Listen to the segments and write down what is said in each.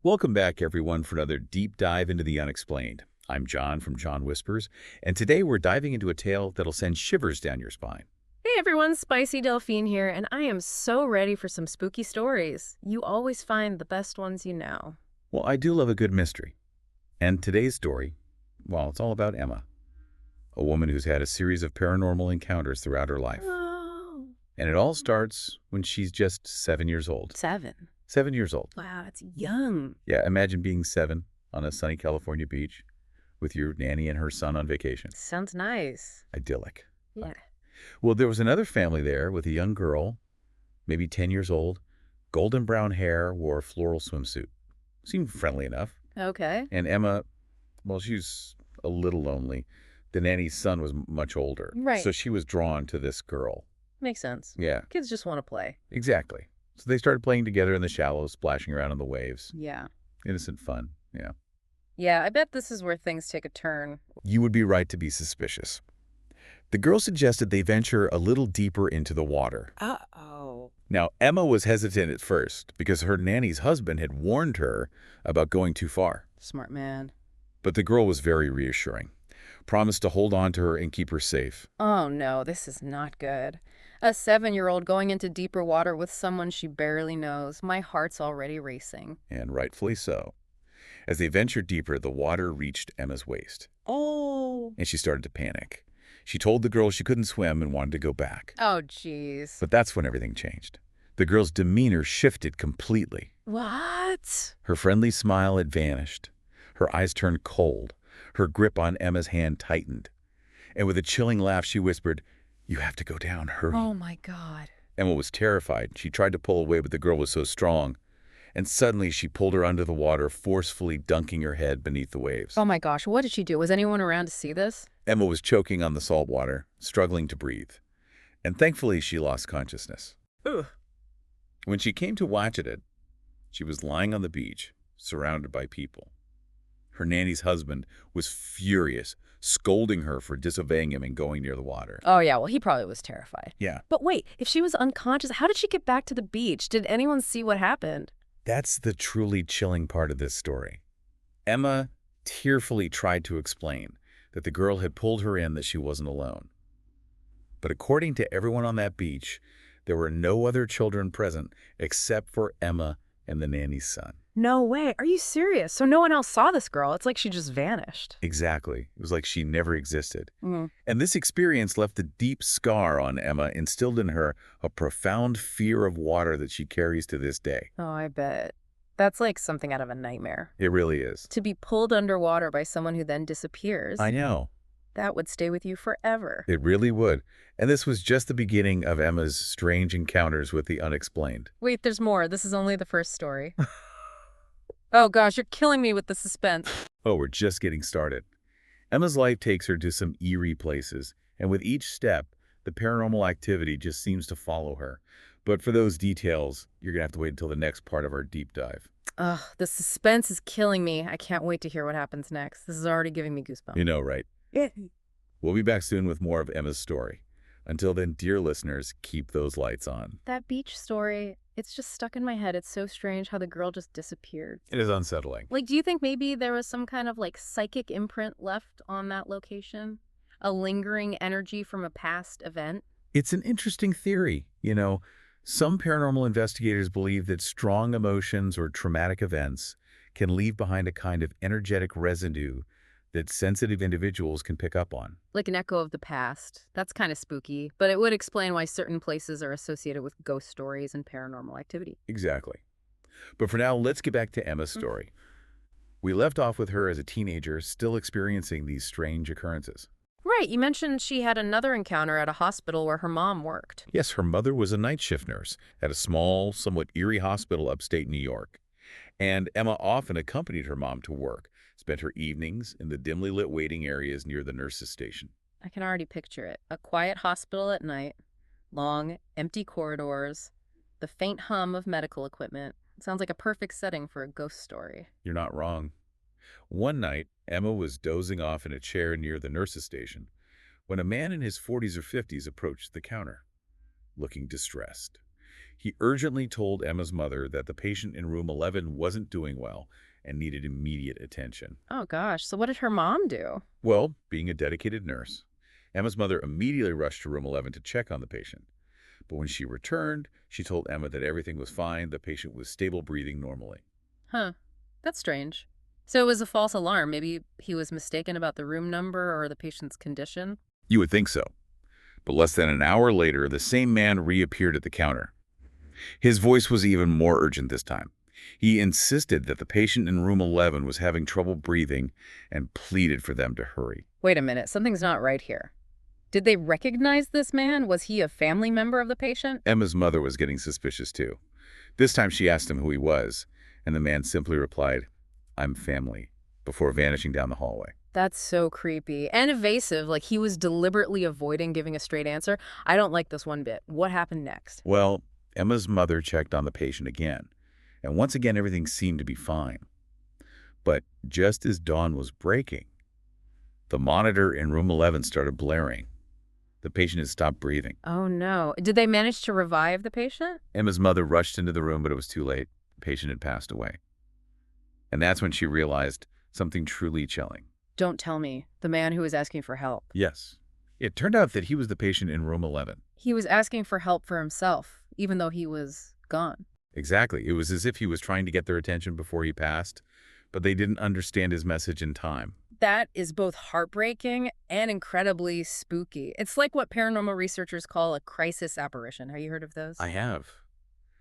Welcome back, everyone, for another deep dive into the unexplained. I'm John from John Whispers, and today we're diving into a tale that'll send shivers down your spine. Hey everyone, Spicy Delphine here, and I am so ready for some spooky stories. You always find the best ones you know. Well, I do love a good mystery. And today's story, well, it's all about Emma, a woman who's had a series of paranormal encounters throughout her life. Oh, And it all starts when she's just 7 years old. 7. 7 years old. Wow, that's young. Yeah, imagine being 7 on a sunny California beach with your nanny and her son on vacation. Sounds nice. Idyllic. Yeah. Well, there was another family there with a young girl, maybe 10 years old, golden brown hair, wore a floral swimsuit. Seemed friendly enough. Okay. And Emma, well, she's a little lonely. The nanny's son was much older. Right. So she was drawn to this girl. Makes sense. Yeah, Kids just want to play. exactly. So they started playing together in the shallows, splashing around in the waves. Yeah. Innocent fun, yeah. Yeah, I bet this is where things take a turn. You would be right to be suspicious. The girl suggested they venture a little deeper into the water. Uh-oh. Now, Emma was hesitant at first because her nanny's husband had warned her about going too far. Smart man. But the girl was very reassuring, promised to hold on to her and keep her safe. Oh no, this is not good. A 7-year-old going into deeper water with someone she barely knows. My heart's already racing. And rightfully so. As they ventured deeper, the water reached Emma's waist, Oh. and she started to panic. She told the girl she couldn't swim and wanted to go back. Oh, jeez. But that's when everything changed. The girl's demeanor shifted completely. What? Her friendly smile had vanished. Her eyes turned cold. Her grip on Emma's hand tightened. And with a chilling laugh, she whispered, "You have to go down, hurry." Oh my God. Emma was terrified. She tried to pull away, but the girl was so strong. And suddenly she pulled her under the water, forcefully dunking her head beneath the waves. Oh my gosh, what did she do? Was anyone around to see this? Emma was choking on the salt water, struggling to breathe. And thankfully, she lost consciousness. Ugh. When she came to watch it, she was lying on the beach, surrounded by people. Her nanny's husband was furious, scolding her for disobeying him and going near the water. Oh yeah, well he probably was terrified. Yeah, But wait, if she was unconscious, how did she get back to the beach? Did anyone see what happened? that's the truly chilling part of this story. Emma tearfully tried to explain that the girl had pulled her in, that she wasn't alone. But according to everyone on that beach, there were no other children present except for Emma and the nanny's son. No way. Are you serious? So no one else saw this girl. It's like she just vanished. Exactly. It was like she never existed. Mm. And this experience left a deep scar on Emma, instilled in her a profound fear of water that she carries to this day. Oh, I bet. That's like something out of a nightmare. It really is. To be pulled underwater by someone who then disappears, I know. that would stay with you forever. It really would. And this was just the beginning of Emma's strange encounters with the unexplained. Wait, there's more. This is only the first story. Oh gosh, you're killing me with the suspense. Oh, we're just getting started. Emma's life takes her to some eerie places, and with each step, the paranormal activity just seems to follow her. But for those details, you're going to have to wait until the next part of our deep dive. Ugh, the suspense is killing me. I can't wait to hear what happens next. This is already giving me goosebumps. You know, right? We'll be back soon with more of Emma's story. Until then, dear listeners, keep those lights on. That beach story, it's just stuck in my head. It's so strange how the girl just disappeared. It is unsettling. Like, do you think maybe there was some kind of like psychic imprint left on that location? A lingering energy from a past event? It's an interesting theory. Some paranormal investigators believe that strong emotions or traumatic events can leave behind a kind of energetic residue that sensitive individuals can pick up on. Like an echo of the past. That's kind of spooky, but it would explain why certain places are associated with ghost stories and paranormal activity. Exactly. But for now, let's get back to Emma's story. We left off with her as a teenager, still experiencing these strange occurrences. Right, you mentioned she had another encounter at a hospital where her mom worked. Yes, her mother was a night shift nurse at a small, somewhat eerie hospital upstate New York. And Emma often accompanied her mom to work, spent her evenings in the dimly lit waiting areas near the nurse's station. I can already picture it. A quiet hospital at night, long, empty corridors, the faint hum of medical equipment. It sounds like a perfect setting for a ghost story. You're not wrong. One night, Emma was dozing off in a chair near the nurse's station when a man in his 40s or 50s approached the counter, looking distressed. He urgently told Emma's mother that the patient in room 11 wasn't doing well and needed immediate attention. Oh gosh, so what did her mom do? Well, being a dedicated nurse, Emma's mother immediately rushed to room 11 to check on the patient. But when she returned, she told Emma that everything was fine, the patient was stable breathing normally. Huh, that's strange. So it was a false alarm. Maybe he was mistaken about the room number or the patient's condition? You would think so. But less than an hour later, the same man reappeared at the counter. His voice was even more urgent this time. He insisted that the patient in room 11 was having trouble breathing and pleaded for them to hurry. Wait a minute, something's not right here. Did they recognize this man? Was he a family member of the patient? Emma's mother was getting suspicious too. This time she asked him who he was, and the man simply replied, "I'm family," before vanishing down the hallway. That's so creepy and evasive, like he was deliberately avoiding giving a straight answer. I don't like this one bit. What happened next? Well, Emma's mother checked on the patient again, and once again everything seemed to be fine. But just as dawn was breaking, the monitor in room 11 started blaring. The patient had stopped breathing. Oh no. Did they manage to revive the patient? Emma's mother rushed into the room, but it was too late. The patient had passed away. And that's when she realized something truly chilling. Don't tell me. The man who was asking for help. Yes. It turned out that he was the patient in room 11. He was asking for help for himself, even though he was gone. Exactly. It was as if he was trying to get their attention before he passed, but they didn't understand his message in time. That is both heartbreaking and incredibly spooky. It's like what paranormal researchers call a crisis apparition. Have you heard of those? I have.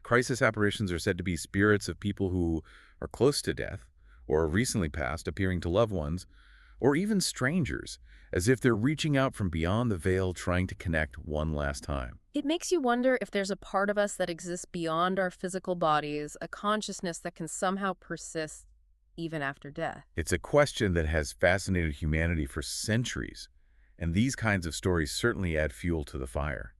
Crisis apparitions are said to be spirits of people who are close to death or recently passed appearing to loved ones, or even strangers, as if they're reaching out from beyond the veil trying to connect one last time. It makes you wonder if there's a part of us that exists beyond our physical bodies, a consciousness that can somehow persist even after death. It's a question that has fascinated humanity for centuries, and these kinds of stories certainly add fuel to the fire.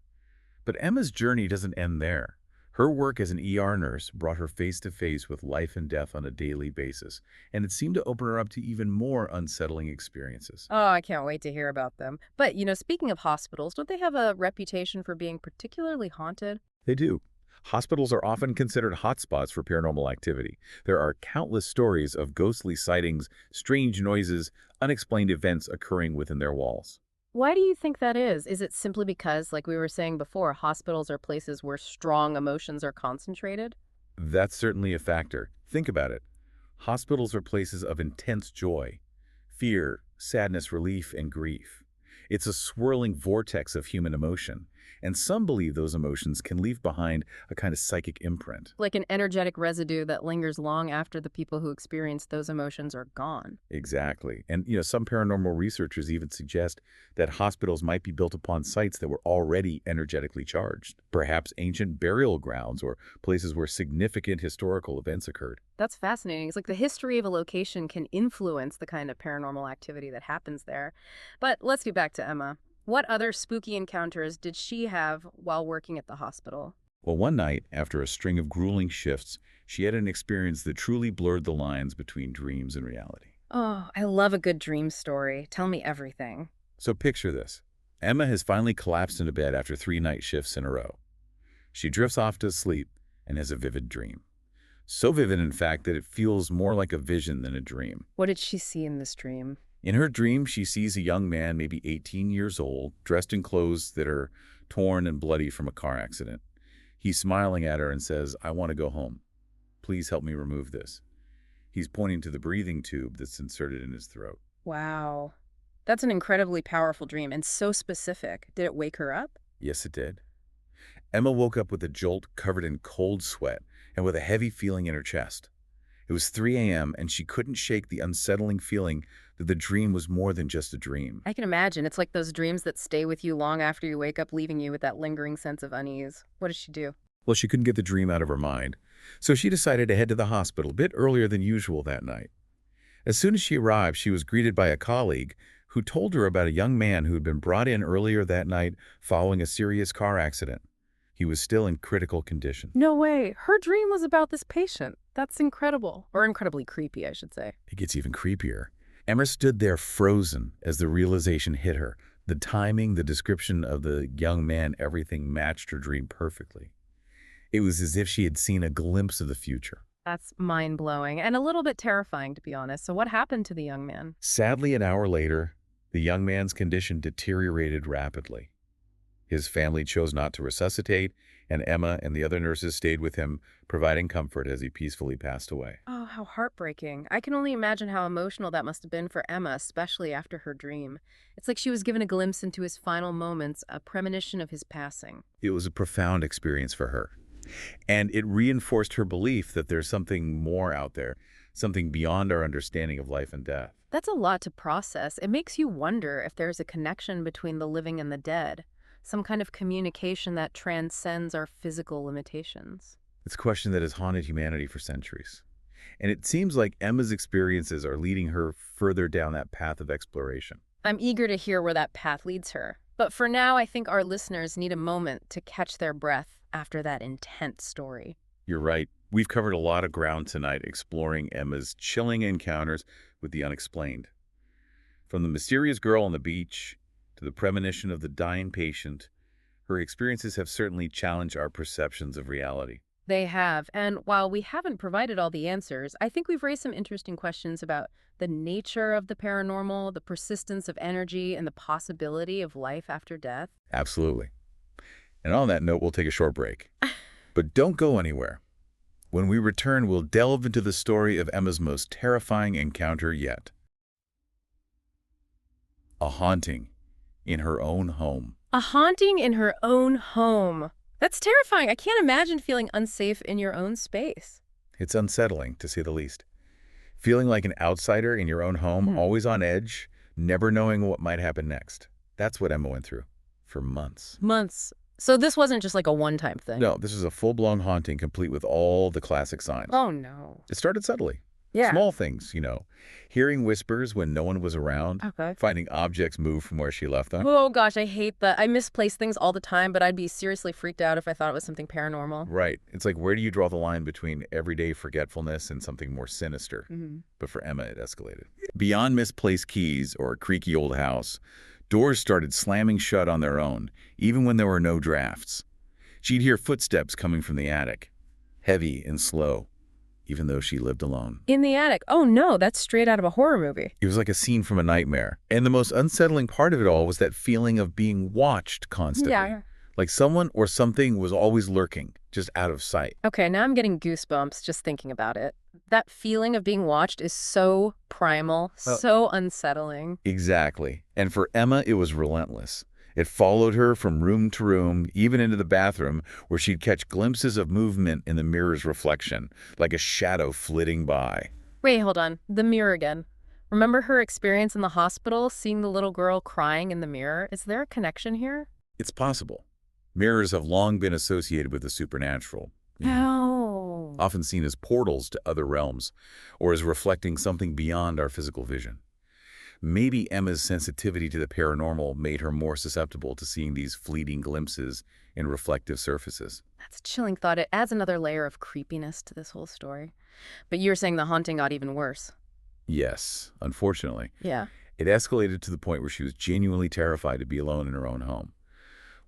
But Emma's journey doesn't end there. Her work as an ER nurse brought her face to face with life and death on a daily basis, and it seemed to open her up to even more unsettling experiences. Oh, I can't wait to hear about them. But, speaking of hospitals, don't they have a reputation for being particularly haunted? They do. Hospitals are often considered hotspots for paranormal activity. There are countless stories of ghostly sightings, strange noises, unexplained events occurring within their walls. Why do you think that is? Is it simply because, like we were saying before, hospitals are places where strong emotions are concentrated? That's certainly a factor. Think about it. Hospitals are places of intense joy, fear, sadness, relief, and grief. It's a swirling vortex of human emotion, and some believe those emotions can leave behind a kind of psychic imprint. Like an energetic residue that lingers long after the people who experience those emotions are gone. Exactly. And, some paranormal researchers even suggest that hospitals might be built upon sites that were already energetically charged, perhaps ancient burial grounds or places where significant historical events occurred. That's fascinating. It's like the history of a location can influence the kind of paranormal activity that happens there. But let's get back to Emma. What other spooky encounters did she have while working at the hospital? Well, one night, after a string of grueling shifts, she had an experience that truly blurred the lines between dreams and reality. Oh, I love a good dream story. Tell me everything. So picture this. Emma has finally collapsed into bed after 3 night shifts in a row. She drifts off to sleep and has a vivid dream. So vivid, in fact, that it feels more like a vision than a dream. What did she see in this dream? In her dream, she sees a young man, maybe 18 years old, dressed in clothes that are torn and bloody from a car accident. He's smiling at her and says, "I want to go home. Please help me remove this." He's pointing to the breathing tube that's inserted in his throat. Wow. That's an incredibly powerful dream and so specific. Did it wake her up? Yes, it did. Emma woke up with a jolt, covered in cold sweat and with a heavy feeling in her chest. It was 3 a.m., and she couldn't shake the unsettling feeling that the dream was more than just a dream. I can imagine. It's like those dreams that stay with you long after you wake up, leaving you with that lingering sense of unease. What did she do? Well, she couldn't get the dream out of her mind, so she decided to head to the hospital a bit earlier than usual that night. As soon as she arrived, she was greeted by a colleague who told her about a young man who had been brought in earlier that night following a serious car accident. He was still in critical condition. No way. Her dream was about this patient. That's incredible. Or incredibly creepy, I should say. It gets even creepier. Emma stood there frozen as the realization hit her. The timing, the description of the young man, everything matched her dream perfectly. It was as if she had seen a glimpse of the future. That's mind-blowing and a little bit terrifying, to be honest. So what happened to the young man? Sadly, an hour later, the young man's condition deteriorated rapidly. His family chose not to resuscitate, and Emma and the other nurses stayed with him, providing comfort as he peacefully passed away. Oh, how heartbreaking. I can only imagine how emotional that must have been for Emma, especially after her dream. It's like she was given a glimpse into his final moments, a premonition of his passing. It was a profound experience for her, and it reinforced her belief that there's something more out there, something beyond our understanding of life and death. That's a lot to process. It makes you wonder if there's a connection between the living and the dead, some kind of communication that transcends our physical limitations. It's a question that has haunted humanity for centuries. And it seems like Emma's experiences are leading her further down that path of exploration. I'm eager to hear where that path leads her. But for now, I think our listeners need a moment to catch their breath after that intense story. You're right. We've covered a lot of ground tonight exploring Emma's chilling encounters with the unexplained. From the mysterious girl on the beach to the premonition of the dying patient, her experiences have certainly challenged our perceptions of reality. They have, and while we haven't provided all the answers, I think we've raised some interesting questions about the nature of the paranormal, the persistence of energy, and the possibility of life after death. Absolutely. And on that note, we'll take a short break. But don't go anywhere. When we return, we'll delve into the story of Emma's most terrifying encounter yet. A haunting in her own home. A haunting in her own home. That's terrifying. I can't imagine feeling unsafe in your own space. It's unsettling, to say the least. Feeling like an outsider in your own home, always on edge, never knowing what might happen next. That's what Emma went through for months. Months. So this wasn't just like a one-time thing? No, this is a full-blown haunting, complete with all the classic signs. Oh, no. It started subtly. Yeah. Small things, hearing whispers when no one was around, Okay. finding objects move from where she left them. Oh, gosh, I hate that. I misplace things all the time, but I'd be seriously freaked out if I thought it was something paranormal. Right. It's like, where do you draw the line between everyday forgetfulness and something more sinister? But for Emma, it escalated. Beyond misplaced keys or a creaky old house, doors started slamming shut on their own, even when there were no drafts. She'd hear footsteps coming from the attic, heavy and slow, even though she lived alone. In the attic. Oh, no, that's straight out of a horror movie. It was like a scene from a nightmare. And the most unsettling part of it all was that feeling of being watched constantly. Yeah. Like someone or something was always lurking, just out of sight. Okay, now I'm getting goosebumps just thinking about it. That feeling of being watched is so primal, so unsettling. Exactly. And for Emma, it was relentless. It followed her from room to room, even into the bathroom, where she'd catch glimpses of movement in the mirror's reflection, like a shadow flitting by. Wait, hold on. The mirror again. Remember her experience in the hospital, seeing the little girl crying in the mirror? Is there a connection here? It's possible. Mirrors have long been associated with the supernatural. Oh. Often seen as portals to other realms, or as reflecting something beyond our physical vision. Maybe Emma's sensitivity to the paranormal made her more susceptible to seeing these fleeting glimpses in reflective surfaces. That's a chilling thought. It adds another layer of creepiness to this whole story. But you're saying the haunting got even worse. Yes, unfortunately. Yeah. It escalated to the point where she was genuinely terrified to be alone in her own home.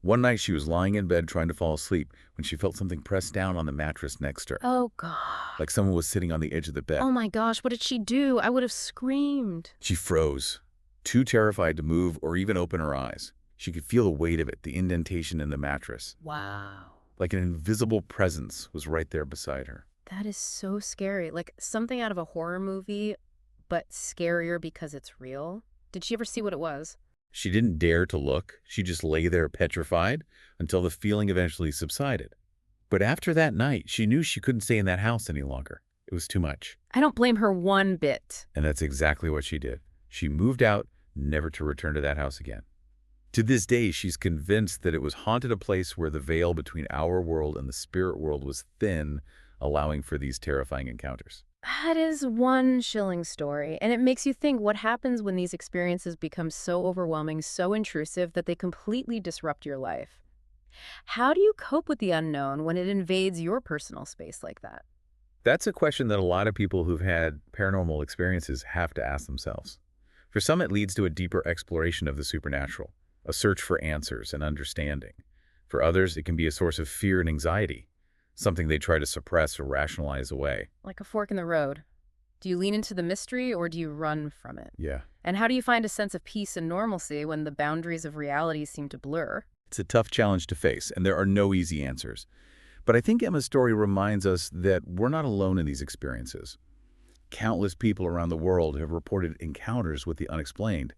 One night she was lying in bed trying to fall asleep when she felt something pressed down on the mattress next to her. Oh, God. Like someone was sitting on the edge of the bed. Oh, my gosh. What did she do? I would have screamed. She froze, too terrified to move or even open her eyes. She could feel the weight of it, the indentation in the mattress. Wow. Like an invisible presence was right there beside her. That is so scary. Like something out of a horror movie, but scarier because it's real. Did she ever see what it was? She didn't dare to look. She just lay there petrified until the feeling eventually subsided. But after that night, she knew she couldn't stay in that house any longer. It was too much. I don't blame her one bit. And that's exactly what she did. She moved out, never to return to that house again. To this day, she's convinced that it was haunted, a place where the veil between our world and the spirit world was thin, allowing for these terrifying encounters. That is one chilling story, and it makes you think what happens when these experiences become so overwhelming, so intrusive, that they completely disrupt your life. How do you cope with the unknown when it invades your personal space like that? That's a question that a lot of people who've had paranormal experiences have to ask themselves. For some, it leads to a deeper exploration of the supernatural, a search for answers and understanding. For others, it can be a source of fear and anxiety, something they try to suppress or rationalize away. Like a fork in the road. Do you lean into the mystery or do you run from it? Yeah. And how do you find a sense of peace and normalcy when the boundaries of reality seem to blur? It's a tough challenge to face, and there are no easy answers. But I think Emma's story reminds us that we're not alone in these experiences. Countless people around the world have reported encounters with the unexplained.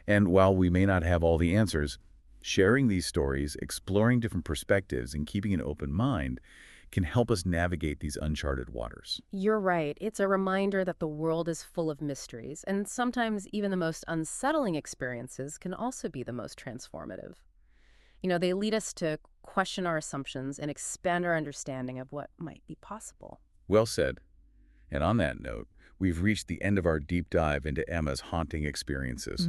And while we may not have all the answers, sharing these stories, exploring different perspectives, and keeping an open mind can help us navigate these uncharted waters. You're right. It's a reminder that the world is full of mysteries, and sometimes even the most unsettling experiences can also be the most transformative. They lead us to question our assumptions and expand our understanding of what might be possible. Well said. And on that note, we've reached the end of our deep dive into Emma's haunting experiences.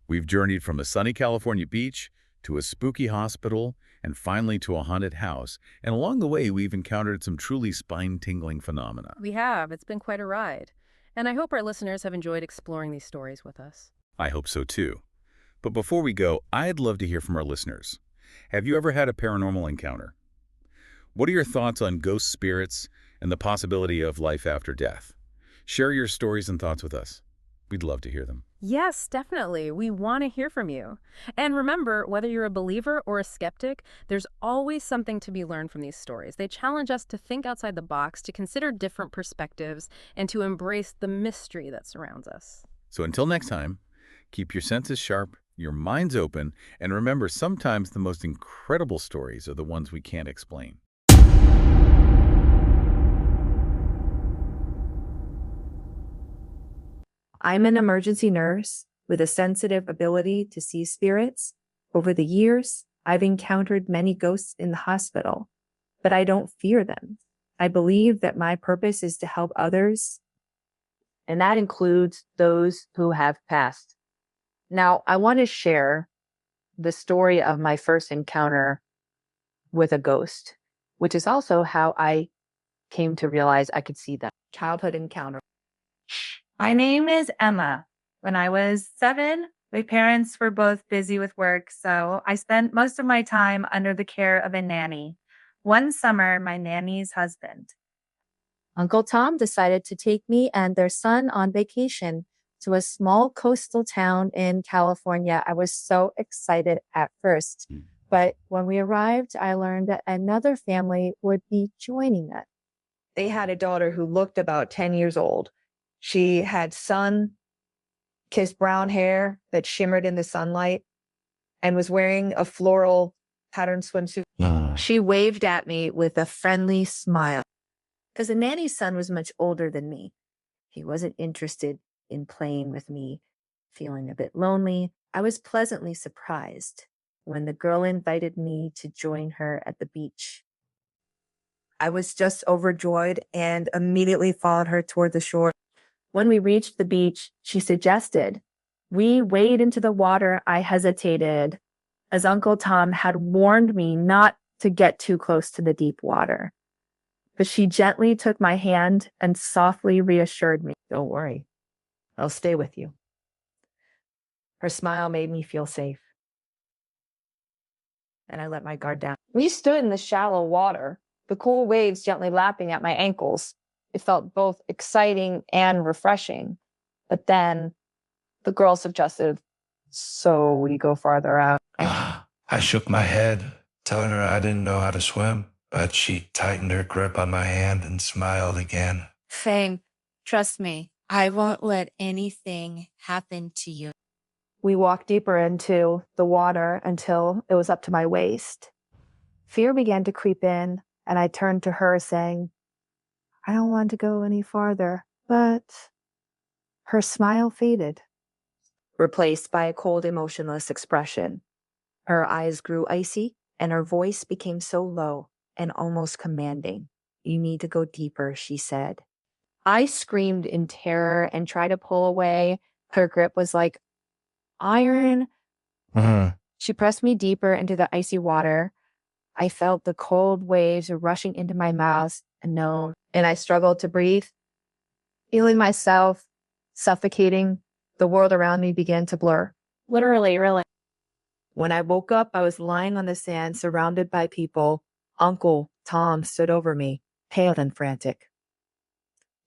We've journeyed from a sunny California beach to a spooky hospital and finally to a haunted house. And along the way, we've encountered some truly spine-tingling phenomena. We have. It's been quite a ride. And I hope our listeners have enjoyed exploring these stories with us. I hope so too. But before we go, I'd love to hear from our listeners. Have you ever had a paranormal encounter? What are your thoughts on ghost spirits and the possibility of life after death? Share your stories and thoughts with us. We'd love to hear them. Yes, definitely. We want to hear from you. And remember, whether you're a believer or a skeptic, there's always something to be learned from these stories. They challenge us to think outside the box, to consider different perspectives, and to embrace the mystery that surrounds us. So until next time, keep your senses sharp, your minds open, and remember, sometimes the most incredible stories are the ones we can't explain. I'm an emergency nurse with a sensitive ability to see spirits. Over the years, I've encountered many ghosts in the hospital, but I don't fear them. I believe that my purpose is to help others, and that includes those who have passed. Now, I want to share the story of my first encounter with a ghost, which is also how I came to realize I could see them. Childhood encounter. My name is Emma. When I was 7, my parents were both busy with work, so I spent most of my time under the care of a nanny. One summer, my nanny's husband, Uncle Tom, decided to take me and their son on vacation to a small coastal town in California. I was so excited at first, but when we arrived, I learned that another family would be joining us. They had a daughter who looked about 10 years old. She had sun-kissed brown hair that shimmered in the sunlight and was wearing a floral patterned swimsuit. She waved at me with a friendly smile. Because the nanny's son was much older than me. He wasn't interested in playing with me. Feeling a bit lonely, I was pleasantly surprised when the girl invited me to join her at the beach. I was just overjoyed and immediately followed her toward the shore. When we reached the beach, she suggested we wade into the water. I hesitated, as Uncle Tom had warned me not to get too close to the deep water. But she gently took my hand and softly reassured me, "Don't worry, I'll stay with you." Her smile made me feel safe, and I let my guard down. We stood in the shallow water, the cool waves gently lapping at my ankles. It felt both exciting and refreshing. But then the girl suggested, "So we go farther out." I shook my head, telling her I didn't know how to swim, but she tightened her grip on my hand and smiled again. Fame, trust me, I won't let anything happen to you. We walked deeper into the water until it was up to my waist. Fear began to creep in, and I turned to her saying, "I don't want to go any farther." But her smile faded, replaced by a cold, emotionless expression. Her eyes grew icy, and her voice became so low and almost commanding. "You need to go deeper," she said. I screamed in terror and tried to pull away. Her grip was like iron. She pressed me deeper into the icy water. I felt the cold waves rushing into my mouth and I struggled to breathe. Feeling myself suffocating, the world around me began to blur. Literally, really. When I woke up, I was lying on the sand, surrounded by people. Uncle Tom stood over me, pale and frantic.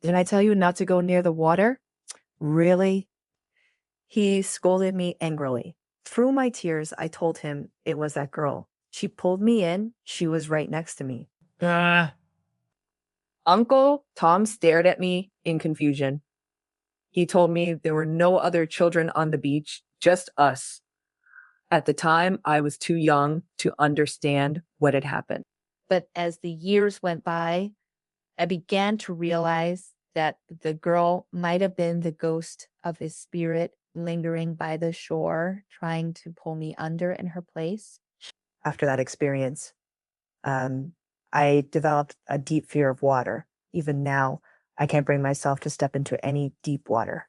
Didn't I tell you not to go near the water? Really? He scolded me angrily. Through my tears, I told him it was that girl. She pulled me in. She was right next to me. Uncle Tom stared at me in confusion. He told me there were no other children on the beach, just us. At the time, I was too young to understand what had happened. But as the years went by, I began to realize that the girl might have been the ghost of his spirit lingering by the shore, trying to pull me under in her place. After that experience, I developed a deep fear of water. Even now, I can't bring myself to step into any deep water.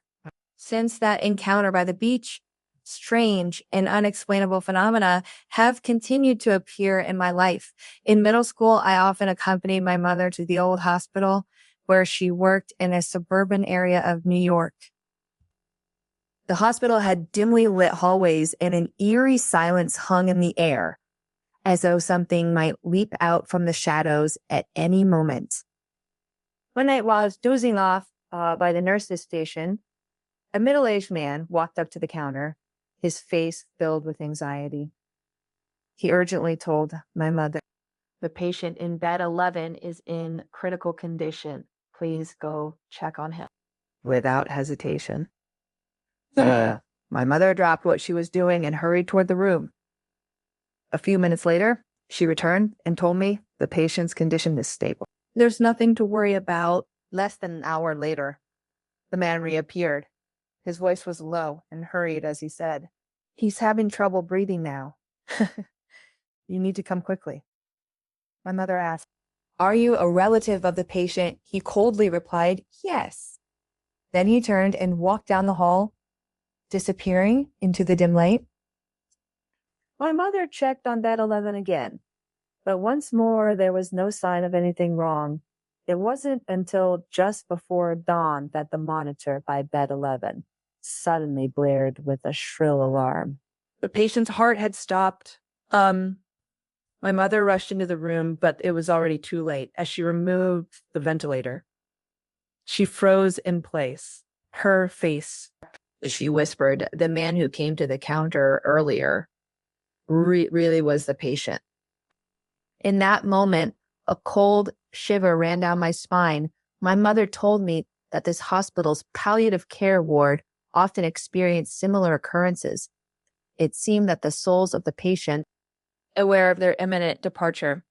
Since that encounter by the beach, strange and unexplainable phenomena have continued to appear in my life. In middle school, I often accompanied my mother to the old hospital where she worked in a suburban area of New York. The hospital had dimly lit hallways and an eerie silence hung in the air, as though something might leap out from the shadows at any moment. One night while I was dozing off by the nurse's station, a middle-aged man walked up to the counter, his face filled with anxiety. He urgently told my mother, "The patient in bed 11 is in critical condition. Please go check on him." Without hesitation, my mother dropped what she was doing and hurried toward the room. A few minutes later, she returned and told me the patient's condition is stable. There's nothing to worry about. Less than an hour later, the man reappeared. His voice was low and hurried as he said, "He's having trouble breathing now. You need to come quickly." My mother asked, "Are you a relative of the patient?" He coldly replied, "Yes." Then he turned and walked down the hall, disappearing into the dim light. My mother checked on bed 11 again, but once more there was no sign of anything wrong. It wasn't until just before dawn that the monitor by bed 11 suddenly blared with a shrill alarm. The patient's heart had stopped. My mother rushed into the room, but it was already too late. As she removed the ventilator, she froze in place, her face. She whispered, "The man who came to the counter earlier really was the patient." In that moment, a cold shiver ran down my spine. My mother told me that this hospital's palliative care ward often experienced similar occurrences. It seemed that the souls of the patient, aware of their imminent departure,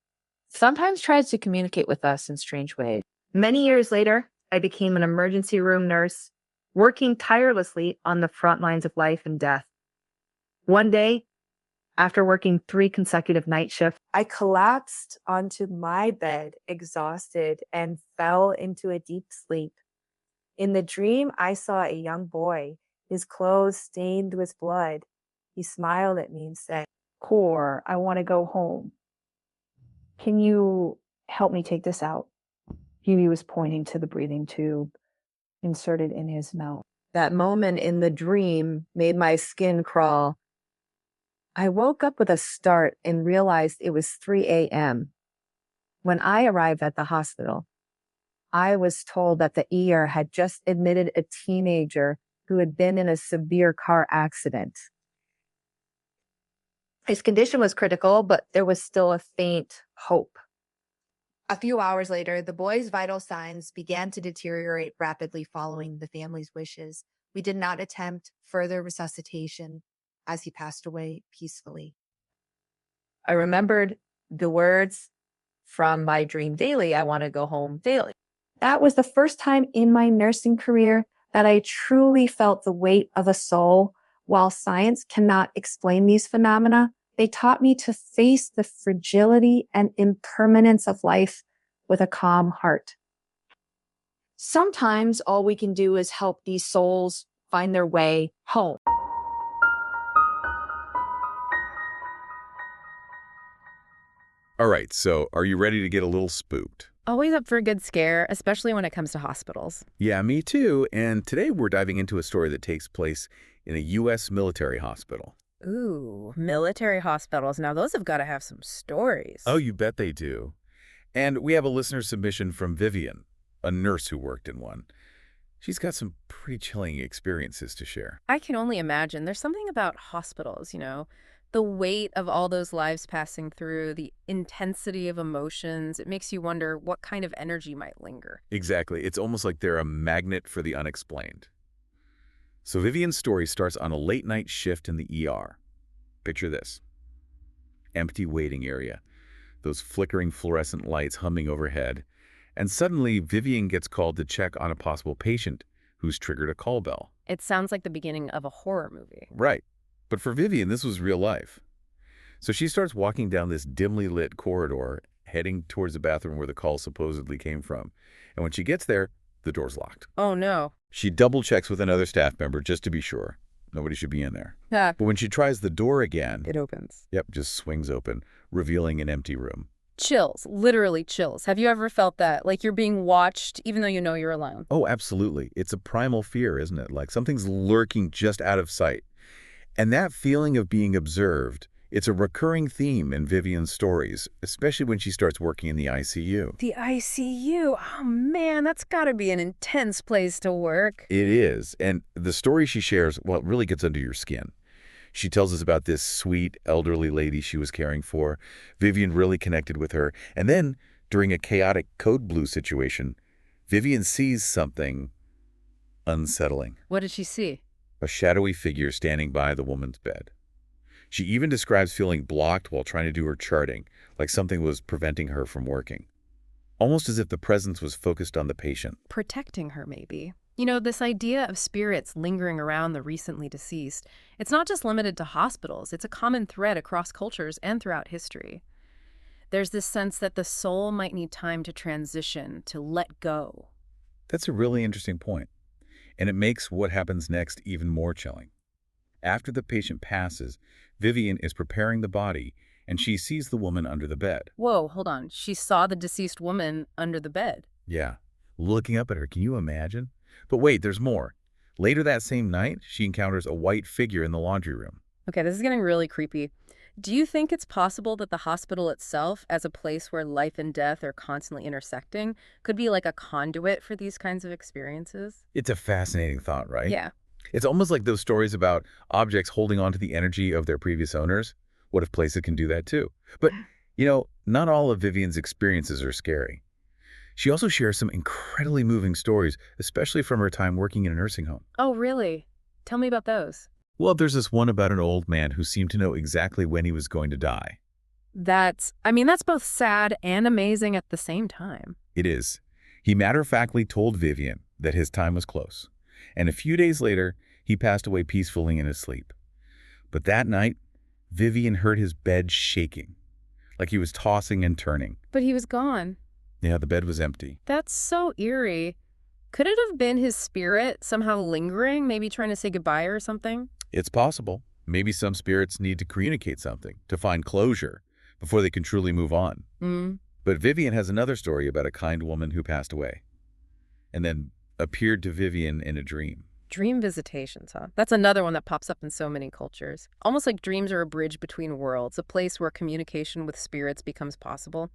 sometimes tries to communicate with us in strange ways. Many years later, I became an emergency room nurse, working tirelessly on the front lines of life and death. One day, after working 3 consecutive night shifts, I collapsed onto my bed, exhausted, and fell into a deep sleep. In the dream, I saw a young boy, his clothes stained with blood. He smiled at me and said, "Core, I want to go home. Can you help me take this out?" He was pointing to the breathing tube inserted in his mouth. That moment in the dream made my skin crawl. I woke up with a start and realized it was 3 a.m. When I arrived at the hospital, I was told that the ER had just admitted a teenager who had been in a severe car accident. His condition was critical, but there was still a faint hope. A few hours later, the boy's vital signs began to deteriorate rapidly following the family's wishes. We did not attempt further resuscitation as he passed away peacefully. I remembered the words from my dream daily, "I want to go home daily." That was the first time in my nursing career that I truly felt the weight of a soul. While science cannot explain these phenomena, they taught me to face the fragility and impermanence of life with a calm heart. Sometimes all we can do is help these souls find their way home. All right, so are you ready to get a little spooked? Always up for a good scare, especially when it comes to hospitals. Yeah, me too. And today we're diving into a story that takes place in a U.S. military hospital. Ooh, military hospitals. Now those have got to have some stories. Oh, you bet they do. And we have a listener submission from Vivian, a nurse who worked in one. She's got some pretty chilling experiences to share. I can only imagine. There's something about hospitals, the weight of all those lives passing through, the intensity of emotions. It makes you wonder what kind of energy might linger. Exactly. It's almost like they're a magnet for the unexplained. So Vivian's story starts on a late-night shift in the ER. Picture this. Empty waiting area. Those flickering fluorescent lights humming overhead. And suddenly, Vivian gets called to check on a possible patient who's triggered a call bell. It sounds like the beginning of a horror movie. Right. But for Vivian, this was real life. So she starts walking down this dimly lit corridor, heading towards the bathroom where the call supposedly came from. And when she gets there, the door's locked. Oh, no. She double checks with another staff member just to be sure. Nobody should be in there. Yeah. But when she tries the door again, It opens. yep, just swings open, revealing an empty room. Chills, literally chills. Have you ever felt that? Like you're being watched even though you know you're alone? Oh, absolutely. It's a primal fear, isn't it? Like something's lurking just out of sight. And that feeling of being observed, it's a recurring theme in Vivian's stories, especially when she starts working in the ICU. The ICU. Oh, man, that's got to be an intense place to work. It is. And the story she shares, well, it really gets under your skin. She tells us about this sweet, elderly lady she was caring for. Vivian really connected with her. And then, during a chaotic code blue situation, Vivian sees something unsettling. What did she see? A shadowy figure standing by the woman's bed. She even describes feeling blocked while trying to do her charting, like something was preventing her from working. Almost as if the presence was focused on the patient. Protecting her, maybe. This idea of spirits lingering around the recently deceased, it's not just limited to hospitals. It's a common thread across cultures and throughout history. There's this sense that the soul might need time to transition, to let go. That's a really interesting point. And it makes what happens next even more chilling. After the patient passes, Vivian is preparing the body, and she sees the woman under the bed. Whoa, hold on. She saw the deceased woman under the bed. Yeah, looking up at her. Can you imagine? But wait, there's more. Later that same night, she encounters a white figure in the laundry room. Okay, this is getting really creepy. Do you think it's possible that the hospital itself, as a place where life and death are constantly intersecting, could be like a conduit for these kinds of experiences? It's a fascinating thought, right? Yeah. It's almost like those stories about objects holding on to the energy of their previous owners. What if places can do that too? But, not all of Vivian's experiences are scary. She also shares some incredibly moving stories, especially from her time working in a nursing home. Oh, really? Tell me about those. Well, there's this one about an old man who seemed to know exactly when he was going to die. That's both sad and amazing at the same time. It is. He matter-of-factly told Vivian that his time was close. And a few days later, he passed away peacefully in his sleep. But that night, Vivian heard his bed shaking, like he was tossing and turning. But he was gone. Yeah, the bed was empty. That's so eerie. Could it have been his spirit somehow lingering, maybe trying to say goodbye or something? It's possible. Maybe some spirits need to communicate something, to find closure, before they can truly move on. But Vivian has another story about a kind woman who passed away, and then appeared to Vivian in a dream. Dream visitations, huh? That's another one that pops up in so many cultures. Almost like dreams are a bridge between worlds, a place where communication with spirits becomes possible.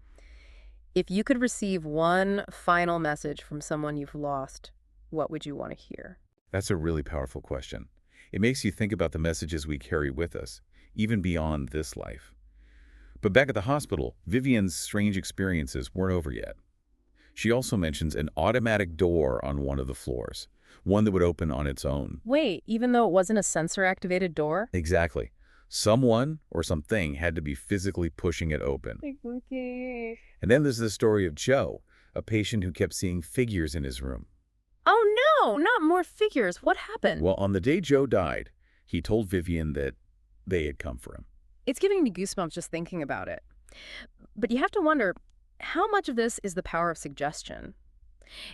If you could receive one final message from someone you've lost, what would you want to hear? That's a really powerful question. It makes you think about the messages we carry with us, even beyond this life. But back at the hospital, Vivian's strange experiences weren't over yet. She also mentions an automatic door on one of the floors, one that would open on its own. Wait, even though it wasn't a sensor-activated door? Exactly. Someone or something had to be physically pushing it open. Okay. And then there's the story of Joe, a patient who kept seeing figures in his room. Oh no, not more figures. What happened? Well, on the day Joe died, he told Vivian that they had come for him. It's giving me goosebumps just thinking about it. But you have to wonder, how much of this is the power of suggestion?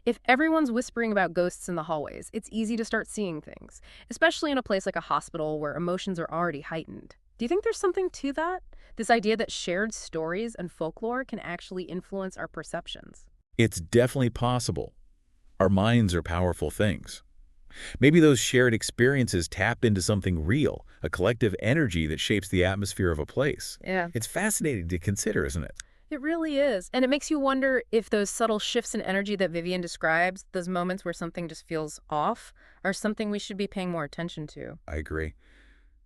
If everyone's whispering about ghosts in the hallways, it's easy to start seeing things, especially in a place like a hospital where emotions are already heightened. Do you think there's something to that? This idea that shared stories and folklore can actually influence our perceptions? It's definitely possible. Our minds are powerful things. Maybe those shared experiences tap into something real, a collective energy that shapes the atmosphere of a place. Yeah. It's fascinating to consider, isn't it? It really is. And it makes you wonder if those subtle shifts in energy that Vivian describes, those moments where something just feels off, are something we should be paying more attention to. I agree.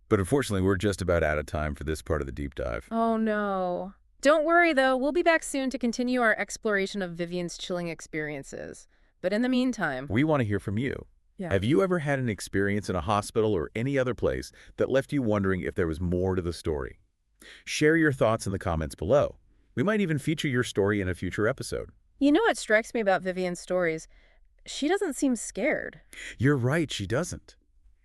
But unfortunately, we're just about out of time for this part of the deep dive. Oh no. Don't worry though, we'll be back soon to continue our exploration of Vivian's chilling experiences. But in the meantime, We want to hear from you. yeah. Have you ever had an experience in a hospital or any other place that left you wondering if there was more to the story? Share your thoughts in the comments below. We might even feature your story in a future episode. You know what strikes me about Vivian's stories? She doesn't seem scared. You're right, she doesn't.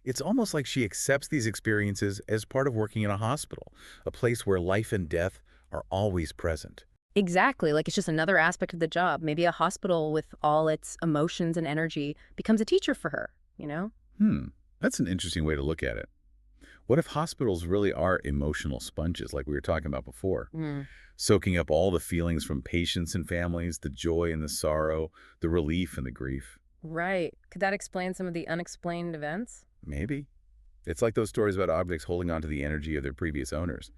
It's almost like she accepts these experiences as part of working in a hospital, a place where life and death are always present. Exactly, like it's just another aspect of the job. Maybe a hospital with all its emotions and energy becomes a teacher for her, you know? That's an interesting way to look at it. What if hospitals really are emotional sponges like we were talking about before, soaking up all the feelings from patients and families, the joy and the sorrow, the relief and the grief? Right. Could that explain some of the unexplained events? Maybe. It's like those stories about objects holding on to the energy of their previous owners.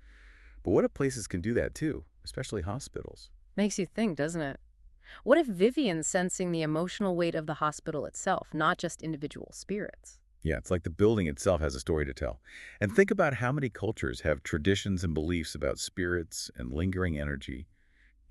But what if places can do that too, especially hospitals? Makes you think, doesn't it? What if Vivian's sensing the emotional weight of the hospital itself, not just individual spirits? Yeah, it's like the building itself has a story to tell. And think about how many cultures have traditions and beliefs about spirits and lingering energy,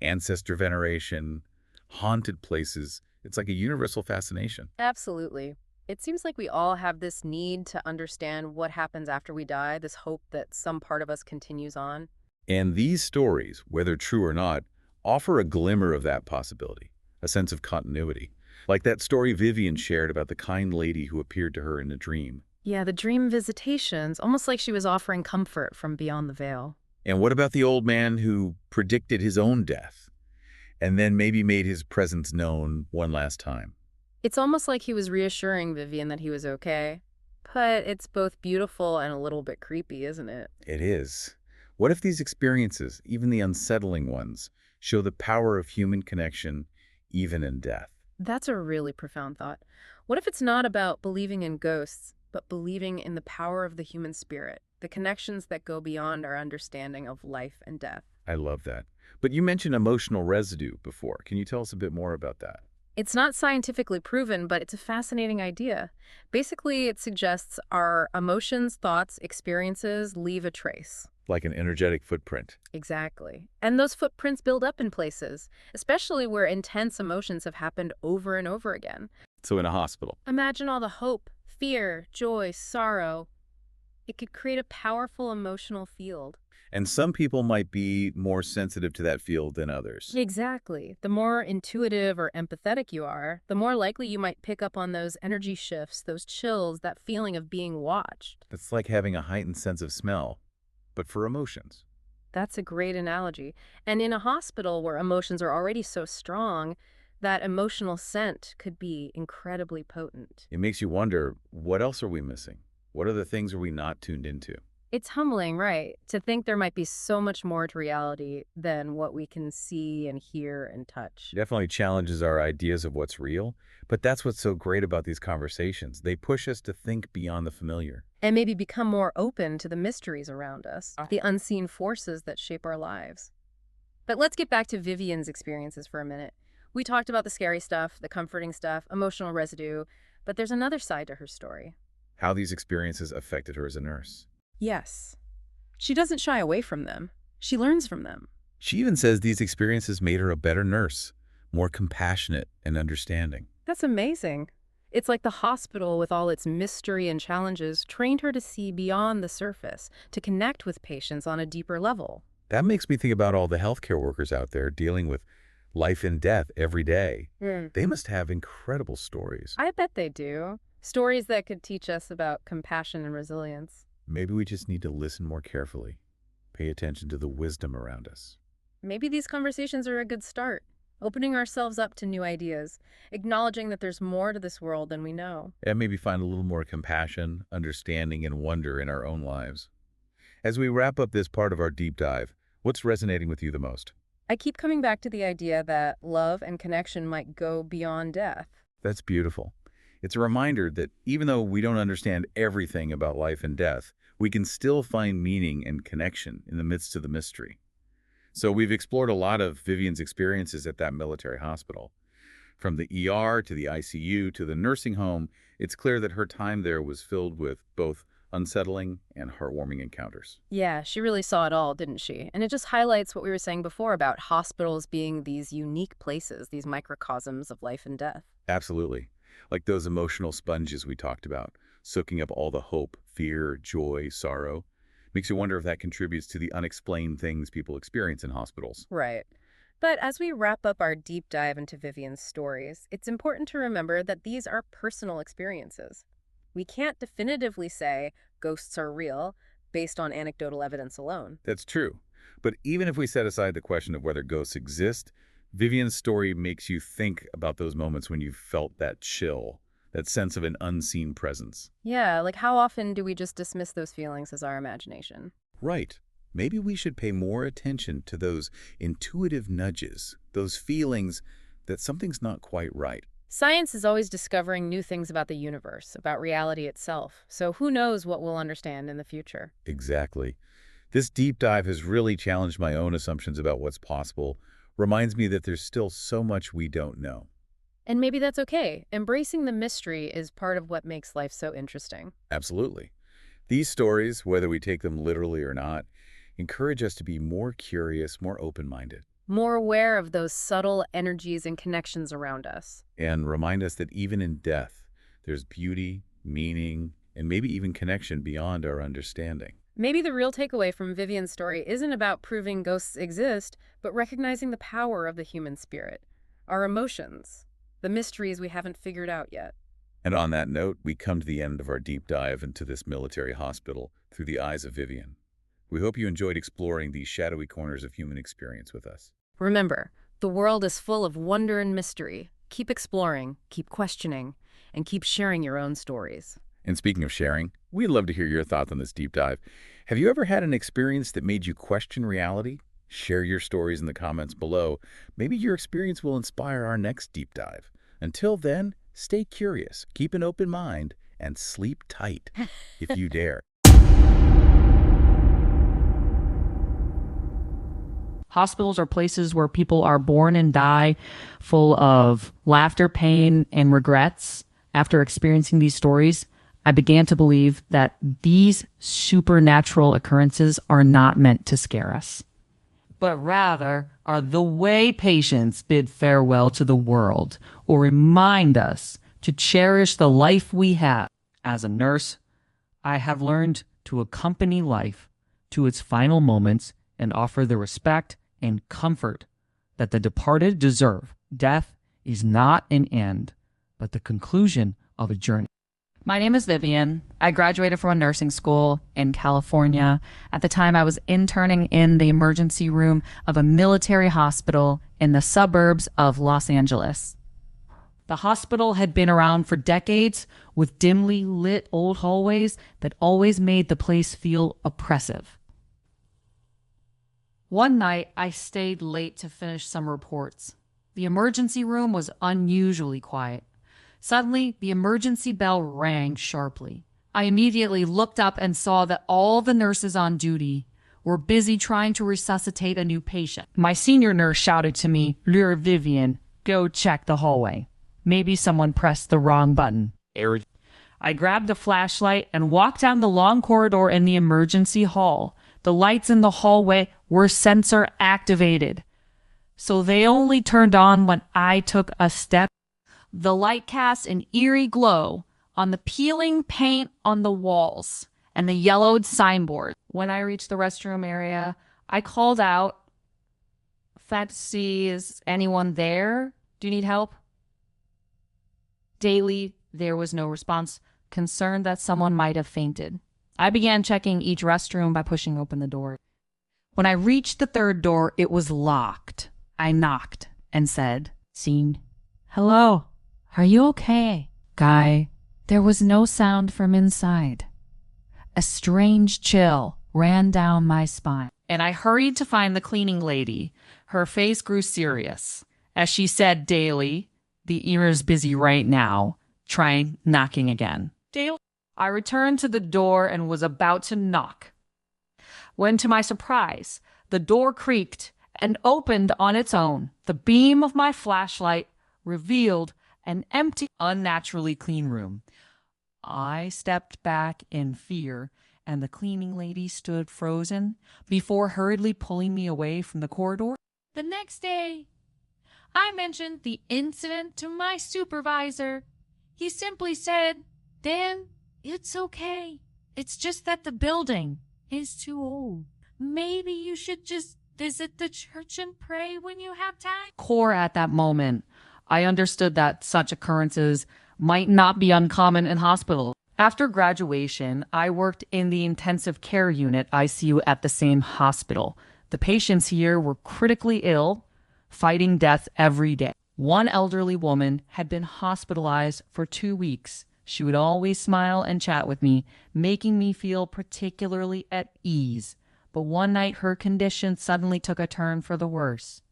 ancestor veneration, haunted places. It's like a universal fascination. Absolutely. It seems like we all have this need to understand what happens after we die, this hope that some part of us continues on. And these stories, whether true or not, offer a glimmer of that possibility, a sense of continuity. Like that story Vivian shared about the kind lady who appeared to her in a dream. Yeah, the dream visitations, almost like she was offering comfort from beyond the veil. And what about the old man who predicted his own death and then maybe made his presence known one last time? It's almost like he was reassuring Vivian that he was okay. But it's both beautiful and a little bit creepy, isn't it? It is. What if these experiences, even the unsettling ones, show the power of human connection even in death? That's a really profound thought. What if it's not about believing in ghosts, but believing in the power of the human spirit, the connections that go beyond our understanding of life and death? I love that. But you mentioned emotional residue before. Can you tell us a bit more about that? It's not scientifically proven, but it's a fascinating idea. Basically, it suggests our emotions, thoughts, experiences leave a trace. Like an energetic footprint. Exactly. And those footprints build up in places, especially where intense emotions have happened over and over again. So in a hospital. Imagine all the hope, fear, joy, sorrow. It could create a powerful emotional field. And some people might be more sensitive to that field than others. Exactly. The more intuitive or empathetic you are, the more likely you might pick up on those energy shifts, those chills, that feeling of being watched. It's like having a heightened sense of smell, but for emotions. That's a great analogy. And in a hospital where emotions are already so strong, that emotional scent could be incredibly potent. It makes you wonder, what else are we missing? What other things are we not tuned into? It's humbling, right? To think there might be so much more to reality than what we can see and hear and touch. It definitely challenges our ideas of what's real, but that's what's so great about these conversations. They push us to think beyond the familiar. And maybe become more open to the mysteries around us, the unseen forces that shape our lives. But let's get back to Vivian's experiences for a minute. We talked about the scary stuff, the comforting stuff, emotional residue, but there's another side to her story. How these experiences affected her as a nurse. Yes. She doesn't shy away from them. She learns from them. She even says these experiences made her a better nurse, more compassionate and understanding. That's amazing. It's like the hospital, with all its mystery and challenges, trained her to see beyond the surface, to connect with patients on a deeper level. That makes me think about all the healthcare workers out there dealing with life and death every day. They must have incredible stories. I bet they do. Stories that could teach us about compassion and resilience. Maybe we just need to listen more carefully, pay attention to the wisdom around us. Maybe these conversations are a good start, opening ourselves up to new ideas, acknowledging that there's more to this world than we know. And maybe find a little more compassion, understanding, and wonder in our own lives. As we wrap up this part of our deep dive, what's resonating with you the most? I keep coming back to the idea that love and connection might go beyond death. That's beautiful. It's a reminder that even though we don't understand everything about life and death, we can still find meaning and connection in the midst of the mystery. So we've explored a lot of Vivian's experiences at that military hospital. From the ER to the ICU to the nursing home, it's clear that her time there was filled with both unsettling and heartwarming encounters. Yeah, she really saw it all, didn't she? And it just highlights what we were saying before about hospitals being these unique places, these microcosms of life and death. Absolutely. Like those emotional sponges we talked about, soaking up all the hope, fear, joy, sorrow. Makes you wonder if that contributes to the unexplained things people experience in hospitals. Right. But as we wrap up our deep dive into Vivian's stories, it's important to remember that these are personal experiences. We can't definitively say ghosts are real based on anecdotal evidence alone. That's true. But even if we set aside the question of whether ghosts exist, Vivian's story makes you think about those moments when you felt that chill, that sense of an unseen presence. Yeah, like how often do we just dismiss those feelings as our imagination? Right. Maybe we should pay more attention to those intuitive nudges, those feelings that something's not quite right. Science is always discovering new things about the universe, about reality itself. So who knows what we'll understand in the future? Exactly. This deep dive has really challenged my own assumptions about what's possible, reminds me that there's still so much we don't know. And maybe that's okay. Embracing the mystery is part of what makes life so interesting. Absolutely. These stories, whether we take them literally or not, encourage us to be more curious, more open-minded, More aware of those subtle energies and connections around us. and remind us that even in death, there's beauty, meaning, and maybe even connection beyond our understanding. Maybe the real takeaway from Vivian's story isn't about proving ghosts exist, but recognizing the power of the human spirit, our emotions, the mysteries we haven't figured out yet. And on that note, we come to the end of our deep dive into this military hospital through the eyes of Vivian. We hope you enjoyed exploring these shadowy corners of human experience with us. Remember, the world is full of wonder and mystery. Keep exploring, keep questioning, and keep sharing your own stories. And speaking of sharing, we'd love to hear your thoughts on this deep dive. Have you ever had an experience that made you question reality? Share your stories in the comments below. Maybe your experience will inspire our next deep dive. Until then, stay curious, keep an open mind, and sleep tight if you dare. Hospitals are places where people are born and die full of laughter, pain, and regrets. After experiencing these stories, I began to believe that these supernatural occurrences are not meant to scare us, but rather are the way patients bid farewell to the world or remind us to cherish the life we have. As a nurse, I have learned to accompany life to its final moments and offer the respect and comfort that the departed deserve. Death is not an end, but the conclusion of a journey. My name is Vivian. I graduated from a nursing school in California. At the time, I was interning in the emergency room of a military hospital in the suburbs of Los Angeles. The hospital had been around for decades with dimly lit old hallways that always made the place feel oppressive. One night, I stayed late to finish some reports. The emergency room was unusually quiet. Suddenly, the emergency bell rang sharply. I immediately looked up and saw that all the nurses on duty were busy trying to resuscitate a new patient. My senior nurse shouted to me, "Lure Vivian, go check the hallway. Maybe someone pressed the wrong button." I grabbed a flashlight and walked down the long corridor in the emergency hall. The lights in the hallway were sensor activated, so they only turned on when I took a step. The light cast an eerie glow on the peeling paint on the walls and the yellowed signboard. When I reached the restroom area, I called out, "Fancy, is anyone there? Do you need help?" Daily, there was no response, concerned that someone might have fainted. I began checking each restroom by pushing open the door. When I reached the third door, it was locked. I knocked and said, "Scene, hello, are you okay?" "Guy." There was no sound from inside. A strange chill ran down my spine, and I hurried to find the cleaning lady. Her face grew serious. As she said daily, "The ear's busy right now. Try knocking again." Dale. I returned to the door and was about to knock, when to my surprise, the door creaked and opened on its own. The beam of my flashlight revealed an empty, unnaturally clean room. I stepped back in fear, and the cleaning lady stood frozen before hurriedly pulling me away from the corridor. The next day, I mentioned the incident to my supervisor. He simply said, "Dan, it's okay. It's just that the building is too old. Maybe you should just visit the church and pray when you have time." Core at that moment, I understood that such occurrences might not be uncommon in hospitals. After graduation, I worked in the intensive care unit ICU at the same hospital. The patients here were critically ill, fighting death every day. One elderly woman had been hospitalized for 2 weeks. She would always smile and chat with me, making me feel particularly at ease. But one night her condition suddenly took a turn for the worse.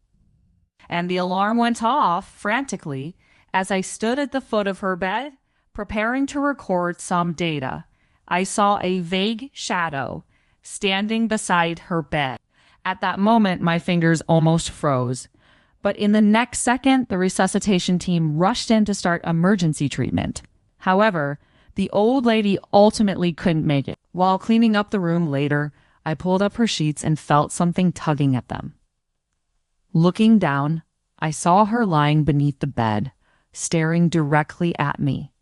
And the alarm went off frantically as I stood at the foot of her bed, preparing to record some data. I saw a vague shadow standing beside her bed. At that moment, my fingers almost froze. But in the next second, the resuscitation team rushed in to start emergency treatment. However, the old lady ultimately couldn't make it. While cleaning up the room later, I pulled up her sheets and felt something tugging at them. Looking down, I saw her lying beneath the bed, staring directly at me.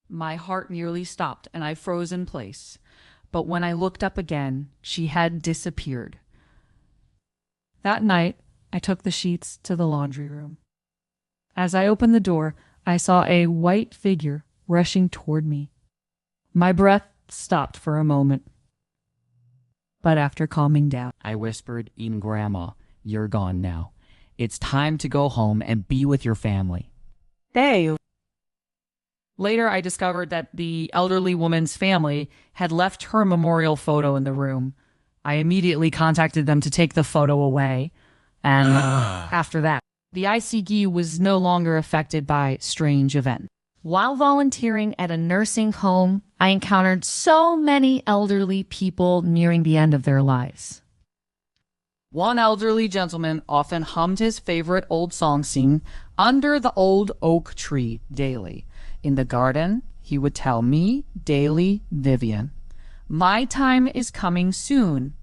My heart nearly stopped and I froze in place. But when I looked up again, she had disappeared. That night, I took the sheets to the laundry room. As I opened the door, I saw a white figure rushing toward me. My breath stopped for a moment. But after calming down, I whispered, "In Grandma, you're gone now. It's time to go home and be with your family." Dave. Later, I discovered that the elderly woman's family had left her memorial photo in the room. I immediately contacted them to take the photo away. And after that, the ICU was no longer affected by strange events. While volunteering at a nursing home, I encountered so many elderly people nearing the end of their lives. One elderly gentleman often hummed his favorite old song seen under the old oak tree daily. In the garden, he would tell me daily, "Vivian, my time is coming soon."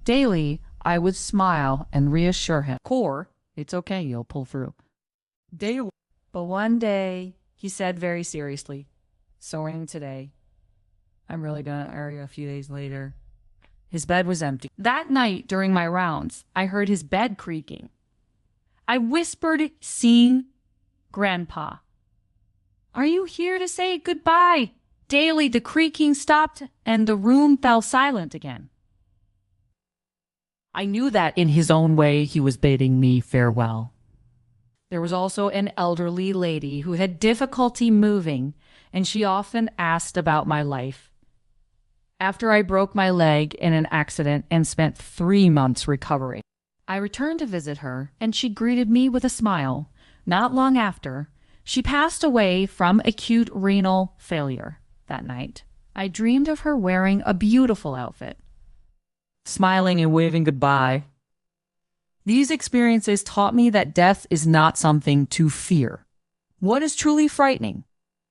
Daily, I would smile and reassure him, "Core, it's okay, you'll pull through." Daily. But one day, he said very seriously, "So raining today. I'm really gonna area a few days later." His bed was empty. That night, during my rounds, I heard his bed creaking. I whispered, "Seeing Grandpa. Are you here to say goodbye?" Daily, the creaking stopped and the room fell silent again. I knew that in his own way, he was bidding me farewell. There was also an elderly lady who had difficulty moving, and she often asked about my life. After I broke my leg in an accident and spent 3 months recovering, I returned to visit her, and she greeted me with a smile. Not long after, she passed away from acute renal failure. That night, I dreamed of her wearing a beautiful outfit, smiling and waving goodbye. These experiences taught me that death is not something to fear. What is truly frightening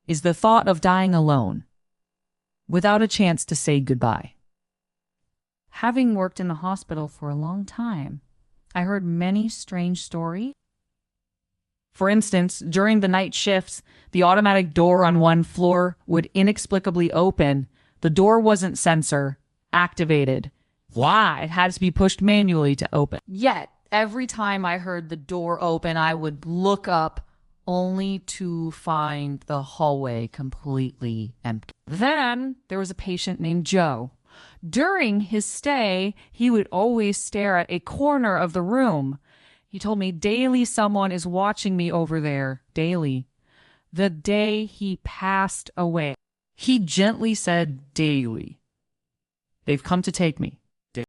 is the thought of dying alone, without a chance to say goodbye. Having worked in the hospital for a long time, I heard many strange stories. For instance, during the night shifts, the automatic door on one floor would inexplicably open. The door wasn't sensor activated. Why? It had to be pushed manually to open. Yet, every time I heard the door open, I would look up only to find the hallway completely empty. Then there was a patient named Joe. During his stay, he would always stare at a corner of the room. He told me, "Daily, someone is watching me over there." Daily. The day he passed away, he gently said, "Daily, they've come to take me."